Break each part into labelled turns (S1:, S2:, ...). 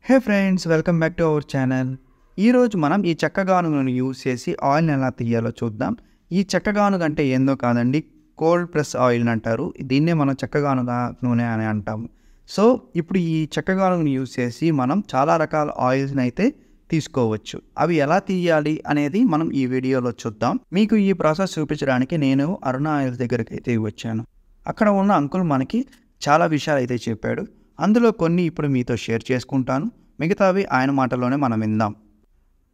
S1: Hey friends, welcome back to our channel. ఈరోజు మనం ఈ చెక్క గానుగను యూజ్ చేసి ఆయిల్ని ఎలా తీయాలో చూద్దాం. ఈ చెక్క గానుగ అంటే ఏందో కాదండి, కోల్డ్ ప్రెస్ ఆయిల్ అంటారు. దీన్నే మనం చెక్క గానుగ నూనె అని అంటాము. సో ఇప్పుడు ఈ చెక్క గానుగను యూజ్ చేసి మనం చాలా రకాల ఆయిల్స్ని అయితే తీసుకోవచ్చు. అవి ఎలా తీయాలి అనేది మనం ఈ వీడియోలో చూద్దాం. మీకు ఈ ప్రాసెస్ చూపించడానికి నేను అరుణ ఆయిల్స్ దగ్గరికి అయితే వచ్చాను. అక్కడ ఉన్న అంకుల్ మనకి చాలా విషయాలు అయితే చెప్పాడు. అందులో కొన్ని ఇప్పుడు మీతో షేర్ చేసుకుంటాను, మిగతావి ఆయన మాటల్లోనే మనం విందాం.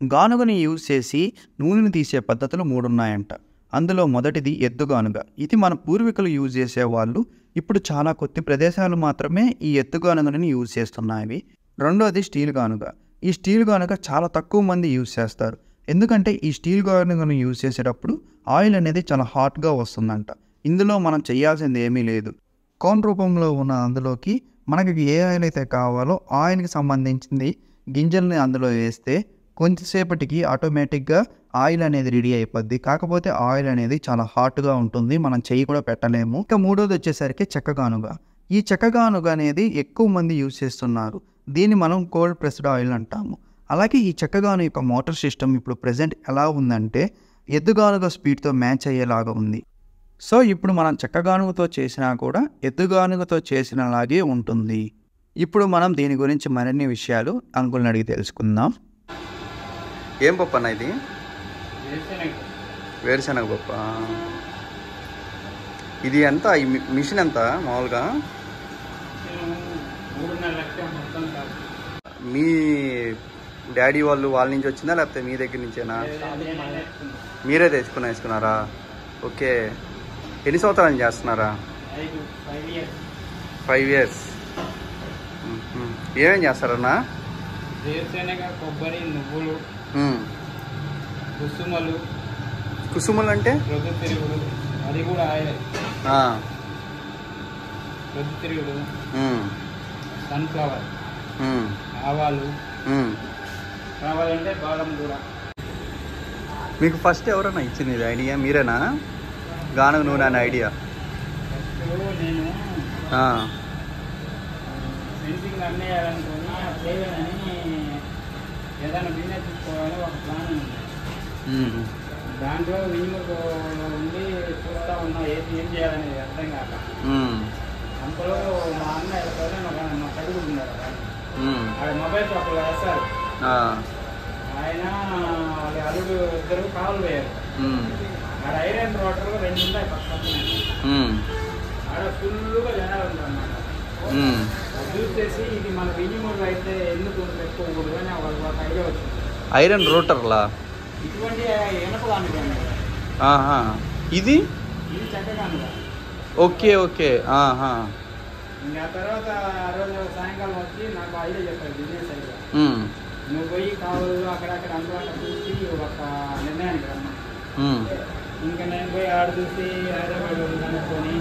S1: గానుగని యూజ్ చేసి నూనెని తీసే పద్ధతులు 3 ఉన్నాయంట. అందులో మొదటిది ఎద్దు గానుగ. ఇది మన పూర్వీకులు యూజ్ చేసేవాళ్ళు. ఇప్పుడు చాలా కొద్ది ప్రదేశాలు మాత్రమే ఈ ఎద్దు గానుగని యూజ్ చేస్తున్నాయి. రెండోది స్టీల్ గానుగ. ఈ స్టీల్ గానుగ చాలా తక్కువ మంది యూజ్ చేస్తారు. ఎందుకంటే ఈ స్టీల్ గానుగను యూజ్ చేసేటప్పుడు ఆయిల్ అనేది చాలా హాట్గా వస్తుందంట. ఇందులో మనం చేయాల్సింది ఏమీ లేదు. కోన్ రూపంలో ఉన్న అందులోకి మనకి ఏ ఆయిల్ అయితే కావాలో ఆయిల్కి సంబంధించింది గింజల్ని అందులో వేస్తే కొంచెంసేపటికి ఆటోమేటిక్గా ఆయిల్ అనేది రెడీ అయిపోద్ది. కాకపోతే ఆయిల్ అనేది చాలా హాట్గా ఉంటుంది, మనం చెయ్యి కూడా పెట్టలేము. ఇంకా మూడోది వచ్చేసరికి చెక్క గానుగ. ఈ చెక్క గానుగ అనేది ఎక్కువ మంది యూజ్ చేస్తున్నారు. దీన్ని మనం కోల్డ్ ప్రెస్డ్ ఆయిల్ అంటాము. అలాగే ఈ చెక్క గానుగ యొక్క మోటార్ సిస్టమ్ ఇప్పుడు ప్రజెంట్ ఎలా ఉందంటే ఎద్దు గానుగ స్పీడ్తో మ్యాచ్ అయ్యేలాగా ఉంది. సో ఇప్పుడు మనం చెక్క గానుగతో చేసినా కూడా ఎద్దు గానుగతో చేసినలాగే ఉంటుంది. ఇప్పుడు మనం దీని గురించి మరిన్ని విషయాలు అంకుల్ని అడిగి తెలుసుకుందాం. ఏం పప్పు అన్న ఇది? వేరుశనగ పప్పు. ఇది ఎంత? ఈ మిషన్ ఎంత మామూలుగా? మీ డాడీ వాళ్ళ నుంచి వచ్చిందా లేకపోతే మీ దగ్గర నుంచేనా? మీరే వేసుకున్నారా? ఓకే. ఎన్ని సంవత్సరాలు చేస్తున్నారా? 5 years. ఏమేం చేస్తారన్నా?
S2: కొబ్బరి, నువ్వులు,
S1: కుసుమలు అంటే
S2: ప్రొద్దుతిరుగుడు, అది కూడా ఆయిల్. ప్రొద్దుతిరుగుడు, సన్ఫ్లవర్, ఆవాలు. కావాలంటే బాదం కూడా.
S1: మీకు ఫస్ట్ ఎవరన్నా ఇచ్చింది ఇది ఐడియా? మీరేనా గానుగ నూనె అనే ఐడియా?
S2: నేను ఫెన్సింగ్ అమ్మేయాలనుకుని చేయలేదని ఏదైనా బిజినెస్ తీసుకోవాలని ఒక ప్లాన్ ఉంది. దాంట్లో వినియోగ ఉండి చూస్తూ ఉన్నా ఏం చేయాలనేది అర్థం కాక. అంతలో మా అన్న మా చదువు ఉన్నారు కదా, ఆడ మొబైల్ షాప్లో వేస్తారు. ఆయన వాళ్ళ అల్లుడు ఇద్దరు కావాలి పోయారు. ఆడ ఐరన్ రోటర్ 2 ఉంటాయి పక్కన. ఆడ ఫుల్గా జనాలు ఉంటారు అన్నమాట. చూసేసి ఇది మన వినియోగం అయితే ఎందుకు పెట్టుకోకూడదు అని వాళ్ళకి ఒక ఐడియా వచ్చింది.
S1: ఐరన్ రోటర్లా?
S2: ఇటువంటి వెనక గానుగ.
S1: ఇది
S2: చెక్కగానుగ.
S1: Okay okay.
S2: ఇంకా తర్వాత ఆ రోజు సాయంకాలం వచ్చి నాకు ఐడియా చెప్పారు, బిజినెస్ ఐడియా. నువ్వు పోయి కావాలి అక్కడక్కడ అందులో చూసి ఒక నిర్ణయానికి రమ్మా. ఇంకా నేను పోయి ఆడ చూసి హైదరాబాద్ కనుక్కొని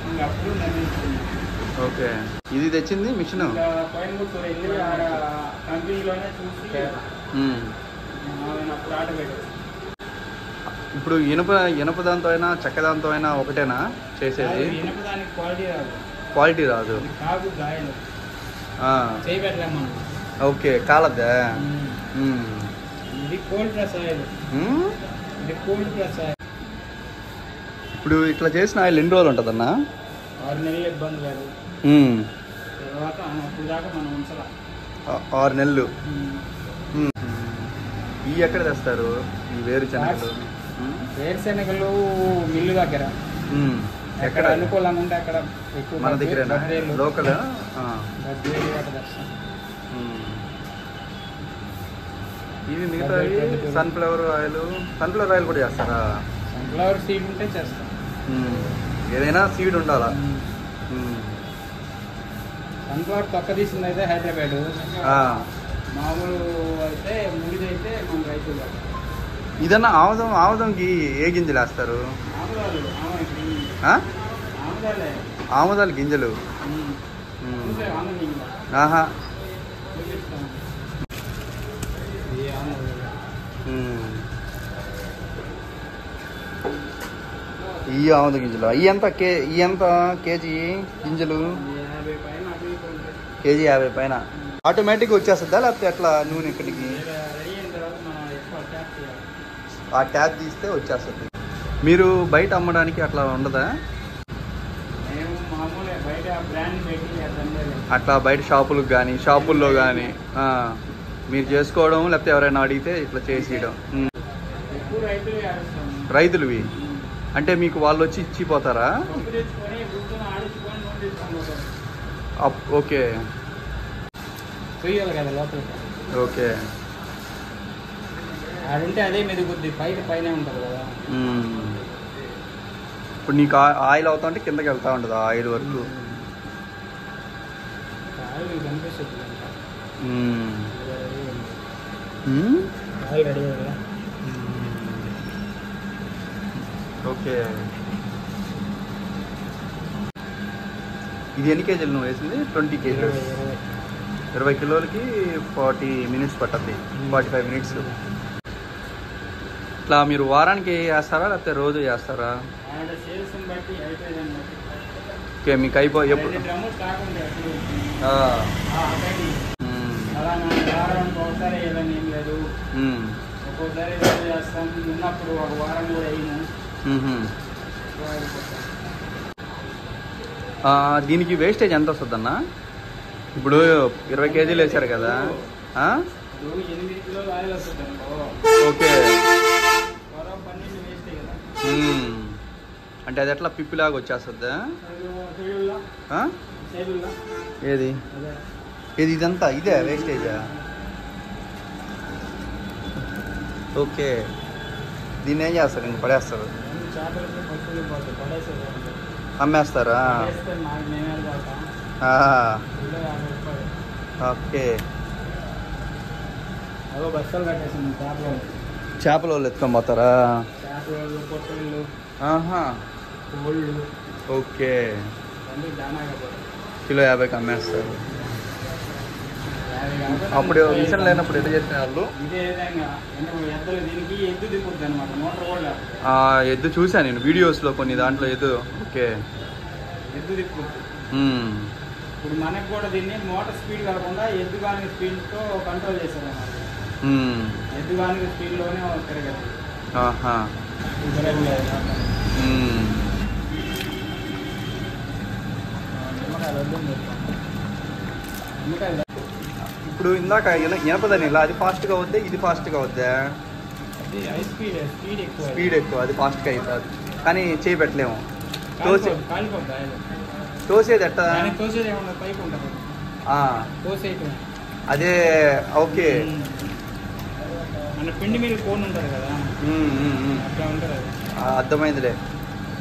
S2: ఇంకా అప్పుడు నిర్ణయించుకున్నాను.
S1: ఓకే. ఇది తెచ్చింది మిషన్
S2: కోయంబత్తూరు వెళ్ళి ఆడ కంపెనీలోనే చూసి అప్పుడు ఆర్డర్ పెట్టాను.
S1: ఇప్పుడు ఇనప దాంతో అయినా చెక్క దాంతో అయినా ఒకటేనా చేసేది?
S2: ఇనప దానికి
S1: క్వాలిటీ రాదు.
S2: కాదు గాయలు చేయబెట్టలేము మనం.
S1: ఓకే. కాలద్దా?
S2: ఇది కోల్డ్ ప్రెస్ ఆయిల్. ఇది కోల్డ్ ప్రెస్ ఆయిల్.
S1: ఇప్పుడు ఇట్లా చేసిన ఆయిల్ ఎన్ని రోజులు ఉంటుందన్నా?
S2: 6 నెలలు ఇబ్బంది లేదు. తర్వాత అప్పుడు దాకా మనం ఉంచాల.
S1: 6 నెలలు. ఇవి ఎక్కడ తెస్తారు ఈ వేరుశనగలు?
S2: వేరుశనగలు మిల్లు దగ్గర ఎక్కడ అనుకూలంగా ఉంటే అక్కడ ఎక్కువ.
S1: మన దగ్గర లోకల్ ఇవి మిగతా సన్ఫ్లవర్ ఆయిల్ కూడా చేస్తారా?
S2: సన్ఫ్లవర్ సీడ్ ఉంటే చేస్తాం.
S1: ఏదైనా సీడ్ ఉండాలా?
S2: సన్ఫ్లవర్ తొక్క తీసింది అయితే హైదరాబాద్, మామూలు అయితే ముడిదైతే మన రైతులు.
S1: ఇదన్నా ఆముదంకి ఏ గింజలు వేస్తారు? ఆముదాల గింజలు. ఈ ఆముద గింజలు అవి ఎంత కేజీ గింజలు?
S2: కేజీ 50 పైన.
S1: కేజీ 50 పైన. ఆటోమేటిక్గా వచ్చేస్తుందా లేకపోతే ఎట్లా నూనె ఇక్కడికి?
S2: రెడీ అయిన తర్వాత మనం ఎక్కువ ట్యాప్ చేయాలి.
S1: ఆ ట్యాప్ తీస్తే వచ్చేస్తుంది. మీరు బయట అమ్మడానికి అట్లా ఉండదా?
S2: మేము మామూలుగా బయట బ్రాండ్ పెట్టి
S1: అట్లా బయట షాపులకు కానీ షాపుల్లో కానీ మీరు చేసుకోవడం లేకపోతే ఎవరైనా అడిగితే ఇట్లా చేసేయడం?
S2: ఎక్కువ రైతులు ఆడిస్తాము.
S1: రైతులువి అంటే మీకు వాళ్ళు వచ్చి ఇచ్చిపోతారా?
S2: తెచ్చుకొని గుర్తున్న ఆడించుకొని నూనె తీసుకొని పోతారు.
S1: ఓకే
S2: తొయ్యాలి కదా లోపలికి.
S1: ఓకే
S2: ఆడుంటే అదే మెరుగుద్ది, పైన ఉంటుంది కదా.
S1: ఇప్పుడు నీకు ఆయిల్ అవుతా ఉంటే కిందకి వెళ్తా ఉంటుంది ఆయిల్ వరకు.
S2: ఆయిల్ కనిపిస్తుంది. ఆయిల్ రెడీ కదా.
S1: ఓకే ఇది ఎన్ని కేజీలు నువ్వు వేసింది? 20 కేజీలు. 20 కిలోలకి 40 మినిట్స్ పట్టద్ది, 45 మినిట్స్. ఇట్లా మీరు వారానికి వేస్తారా లేకపోతే రోజు చేస్తారా? ఓకే మీకు ఎప్పుడు
S2: ఒకసారి వేయాలని ఏం లేదు, ఒక్కోసారి చేస్తాం. ఉన్నప్పుడు ఒక వారం కూడా వేయము.
S1: దీనికి వేస్టేజ్ ఎంత వస్తుంది అన్న? ఇప్పుడు 20 కేజీలు వేసారు కదా.
S2: 8 కిలోలు ఆయిల్ వస్తుంది అనుకో.
S1: ఓకే
S2: 12 వేస్తే కదా.
S1: అంటే అది ఎట్లా పిప్పిలాగా వచ్చేస్తుందా? ఏది ఏది ఇదంతా ఇదే వేస్టేజా? ఓకే దీన్ని ఏం చేస్తారు? ఇంక పడేస్తారు, అమ్మేస్తారా? ఓకే చేపల వాళ్ళు ఎత్తుకొని పోతారా? ఓకే కిలో 50కి అమ్మేస్తారు. అప్పుడు మిషన్ లేనప్పుడు ఎట్లా చేసిన వాళ్ళు? ఎద్దు చూసాను నేను వీడియోస్లో కొన్ని దాంట్లో ఎద్దు. ఓకే
S2: ఎద్దు తిప్పుతుంది. ఇప్పుడు మనకు కూడా దీన్ని మోటార్ స్పీడ్ కాకుండా ఎద్దు కానీ స్పీడ్తో కంట్రోల్ చేస్తారు అన్నమాట. ఎద్దు కానీ స్పీడ్లోనే తిరగదు.
S1: ఇప్పుడు ఇందాక ఇనపదని ఇలా అది ఫాస్ట్గా అవుద్దా ఇది ఫాస్ట్గా అవుద్దా? స్పీడ్ ఎక్కువ, అది ఫాస్ట్గా అవుతుంది కానీ చేయి పెట్టలేము. తోసేది ఎట్టా? అదే ఓకే
S2: పిండి మీద కోన్ ఉంటుంది కదా,
S1: అర్థమైందిలే.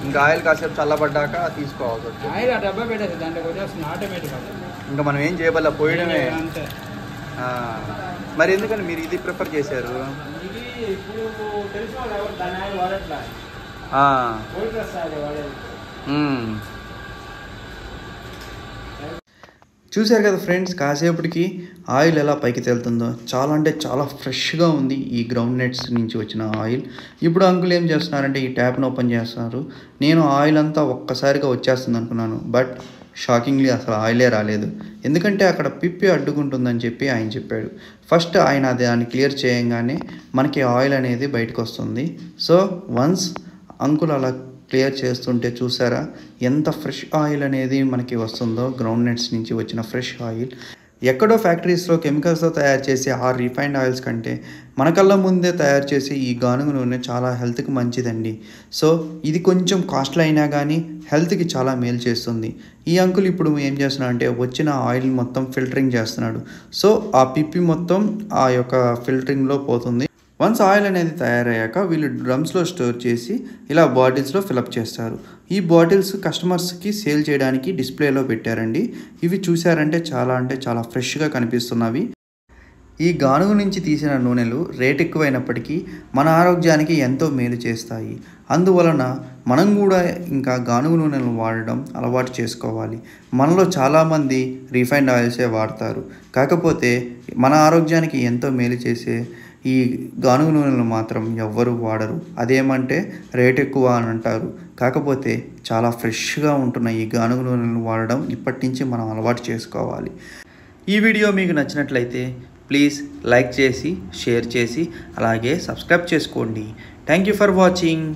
S1: ఇంకా ఆయిల్ కాసేపు చల్లబడ్డాక తీసుకోవాల్సి వస్తుంది.
S2: ఆయిల్ ఆ డబ్బా పెట్టేది దాంట్లో వచ్చేస్తుంది ఆటోమేటిక్గా.
S1: ఇంకా మనం ఏం చేయబల్ల పోయడమే. మరి ఎందుకని మీరు ఇది ప్రిఫర్ చేశారు?
S2: ఇది ఇప్పుడు తెలిసిన వాళ్ళు ఎవరు దాని ఆయిల్ వాడట్లా, వాడేది.
S1: చూశారు కదా ఫ్రెండ్స్, కాసేపటికి ఆయిల్ ఎలా పైకి తేలుతుందో. చాలా అంటే చాలా ఫ్రెష్గా ఉంది ఈ గ్రౌండ్ నట్స్ నుంచి వచ్చిన ఆయిల్. ఇప్పుడు అంకుల్ ఏం చేస్తున్నారంటే ఈ ట్యాప్ను ఓపెన్ చేస్తున్నారు. నేను ఆయిల్ అంతా ఒక్కసారిగా వచ్చేస్తుంది అనుకున్నాను, బట్ షాకింగ్లీ అసలు ఆయిలే రాలేదు. ఎందుకంటే అక్కడ పిప్పి అడ్డుకుంటుందని చెప్పి ఆయన చెప్పాడు. ఫస్ట్ ఆయన దాన్ని క్లియర్ చేయంగానే మనకి ఆయిల్ అనేది బయటకు వస్తుంది. సో వన్స్ అంకుల్ అలా క్లియర్ చేస్తుంటే చూసారా ఎంత ఫ్రెష్ ఆయిల్ అనేది మనకి వస్తుందో. గ్రౌండ్ నట్స్ నుంచి వచ్చిన ఫ్రెష్ ఆయిల్ ఎక్కడో ఫ్యాక్టరీస్లో కెమికల్స్తో తయారు చేసే ఆ రిఫైన్డ్ ఆయిల్స్ కంటే మన కళ్ళ ముందే తయారు చేసి ఈ గానుగ నూనె చాలా హెల్త్కి మంచిదండి. సో ఇది కొంచెం కాస్ట్లీ అయినా కానీ హెల్త్కి చాలా మేలు చేస్తుంది. ఈ అంకుల్ ఇప్పుడు ఏం చేస్తున్నాడు అంటే వచ్చిన ఆయిల్ మొత్తం ఫిల్టరింగ్ చేస్తున్నాడు. సో ఆ పిప్పి మొత్తం ఆ యొక్క ఫిల్టరింగ్లో పోతుంది. వన్స్ ఆయిల్ అనేది తయారయ్యాక వీళ్ళు డ్రమ్స్లో స్టోర్ చేసి ఇలా బాటిల్స్లో ఫిలప్ చేస్తారు. ఈ బాటిల్స్ కస్టమర్స్కి సేల్ చేయడానికి డిస్ప్లేలో పెట్టారండి. ఇవి చూసారంటే చాలా ఫ్రెష్గా కనిపిస్తున్నవి. ఈ గానుగ నుంచి తీసిన నూనెలు రేట్ ఎక్కువైనప్పటికీ మన ఆరోగ్యానికి ఎంతో మేలు చేస్తాయి. అందువలన మనం కూడా ఇంకా గానుగ నూనెలను వాడడం అలవాటు చేసుకోవాలి. మనలో చాలామంది రిఫైన్డ్ ఆయిల్సే వాడతారు, కాకపోతే మన ఆరోగ్యానికి ఎంతో మేలు చేసే ఈ గానుగ నూనెలు మాత్రం ఎవ్వరూ వాడరు. అదేమంటే రేట్ ఎక్కువ అని అంటారు, కాకపోతే చాలా ఫ్రెష్గా ఉంటున్న ఈ గానుగ నూనెలను వాడడం ఇప్పటి నుంచి మనం అలవాటు చేసుకోవాలి. ఈ వీడియో మీకు నచ్చినట్లయితే ప్లీజ్ లైక్ చేసి షేర్ చేసి అలాగే సబ్స్క్రైబ్ చేసుకోండి. Thank you for watching.